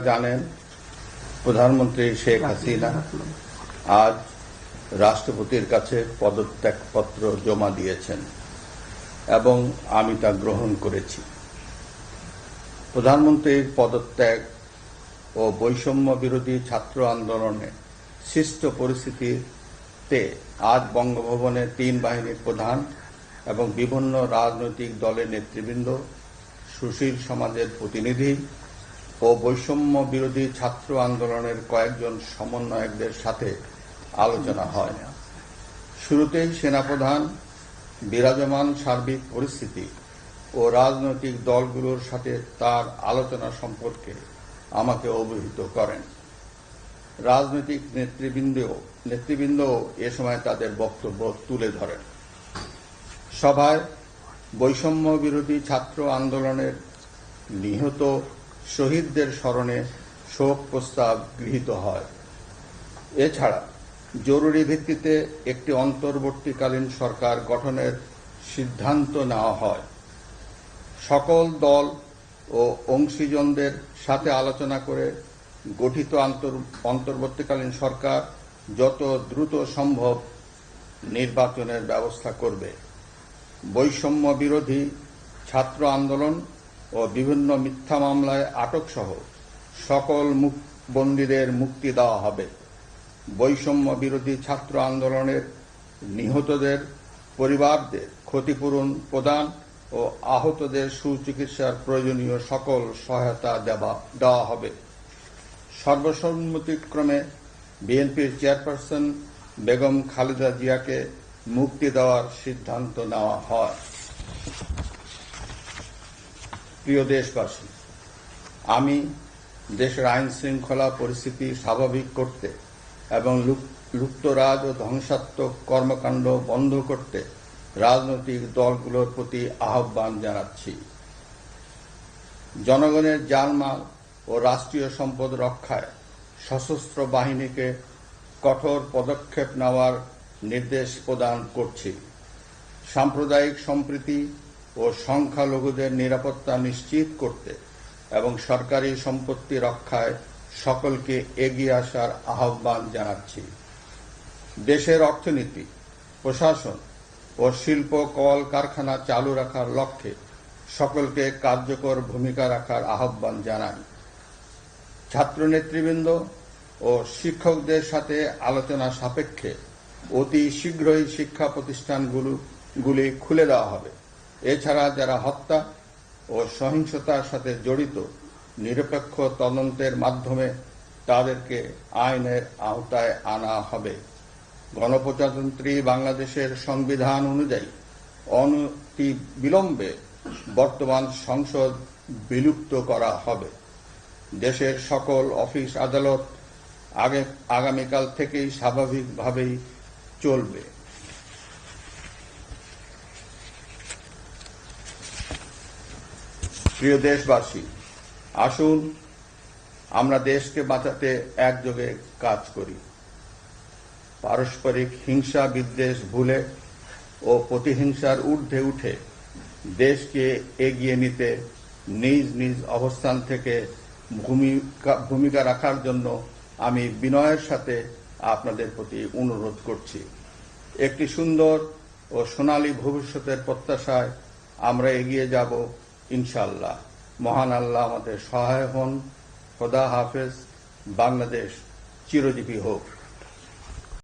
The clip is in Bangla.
জানেন, প্রধানমন্ত্রী শেখ হাসিনা আজ রাষ্ট্রপতির কাছে পদত্যাগপত্র জমা দিয়েছেন এবং আমি তা গ্রহণ করেছি। প্রধানমন্ত্রীর পদত্যাগ ও বৈষম্য বিরোধী ছাত্র আন্দোলনে সৃষ্ট পরিস্থিতিতে আজ বঙ্গভবনে 3 বাহিনীর প্রধান এবং বিভিন্ন রাজনৈতিক দলের নেতৃবৃন্দ, সুশীল সমাজের প্রতিনিধি ও বৈষম্য বিরোধী ছাত্র আন্দোলনের কয়েকজন সমন্বয়কদের সাথে আলোচনা হয়। শুরুতেই সেনাপ্রধান বিরাজমান সার্বিক পরিস্থিতি ও রাজনৈতিক দলগুলোর সাথে তার আলোচনা সম্পর্কে আমাকে অবহিত করেন। রাজনৈতিক নেতৃবৃন্দ এ সময় তাদের বক্তব্য তুলে ধরেন। সভায় বৈষম্য বিরোধী ছাত্র আন্দোলনের নিহত শহীদদের স্মরণে শোক প্রস্তাব গৃহীত হয়। এছাড়া জরুরি ভিত্তিতে একটি অন্তর্বর্তীকালীন সরকার গঠনের সিদ্ধান্ত নেওয়া হয়। সকল দল ও অংশীজনদের সাথে আলোচনা করে গঠিত অন্তর্বর্তীকালীন সরকার যত দ্রুত সম্ভব নির্বাচনের ব্যবস্থা করবে। বৈষম্য বিরোধী ছাত্র আন্দোলন ও বিভিন্ন মিথ্যা মামলায় আটক সহ সকল বন্দীদের মুক্তি দেওয়া হবে। বৈষম্য বিরোধী ছাত্র আন্দোলনের নিহতদের পরিবারদের ক্ষতিপূরণ প্রদান ও আহতদের সুচিকিৎসার প্রয়োজনীয় সকল সহায়তা দেওয়া হবে। সর্বসম্মতিক্রমে বিএনপির চেয়ারপারসন বেগম খালেদা জিয়াকে মুক্তি দেওয়ার সিদ্ধান্ত নেওয়া হয়। প্রিয় দেশবাসী, আমি দেশের আইন শৃঙ্খলা পরিস্থিতি স্বাভাবিক করতে এবং লুপ্তরাজ ও ধ্বংসাত্মক কর্মকাণ্ড বন্ধ করতে রাজনৈতিক দলগুলোর প্রতি আহ্বান জানাচ্ছি। জনগণের জানমাল ও রাষ্ট্রীয় সম্পদ রক্ষায় সশস্ত্র বাহিনীকে কঠোর পদক্ষেপ নেওয়ার নির্দেশ প্রদান করছি। সাম্প্রদায়িক সম্প্রীতি ও সংখ্যালঘুদের নিরাপত্তা নিশ্চিত করতে এবং সরকারি সম্পত্তি রক্ষায় সকলকে এগিয়ে আসার আহ্বান জানাচ্ছি। দেশের অর্থনীতি, প্রশাসন ও শিল্প কল কারখানা চালু রাখার লক্ষ্যে সকলকে কার্যকর ভূমিকা রাখার আহ্বান জানাই। ছাত্র নেতৃবৃন্দ ও শিক্ষকদের সাথে আলোচনা সাপেক্ষে অতি শীঘ্রই শিক্ষা প্রতিষ্ঠানগুলি খুলে দেওয়া হবে। এছাড়া যারা হত্যা ও সহিংসতার সাথে জড়িত নিরপেক্ষ তদন্তের মাধ্যমে তাদেরকে আইনের আওতায় আনা হবে। গণপ্রজাতন্ত্রী বাংলাদেশের সংবিধান অনুযায়ী অনতিবিলম্বে বর্তমান সংসদ বিলুপ্ত করা হবে। দেশের সকল অফিস আদালত আগামীকাল থেকেই স্বাভাবিকভাবেই চলবে। প্রিয় দেশবাসী, আসুন আমরা দেশকে বাঁচাতে একযোগে কাজ করি। পারস্পরিক হিংসা বিদ্বেষ ভুলে ও প্রতিহিংসার ঊর্ধ্বে উঠে দেশকে এগিয়ে নিতে নিজ নিজ অবস্থান থেকে ভূমিকা রাখার জন্য আমি বিনয়ের সাথে আপনাদের প্রতি অনুরোধ করছি। একটি সুন্দর ও সোনালী ভবিষ্যতের প্রত্যাশায় আমরা এগিয়ে যাব ইনশাআল্লাহ। মহান আল্লাহ আমাদের সহায় হন। খোদা হাফেজ। বাংলাদেশ চিরজীবী হোক।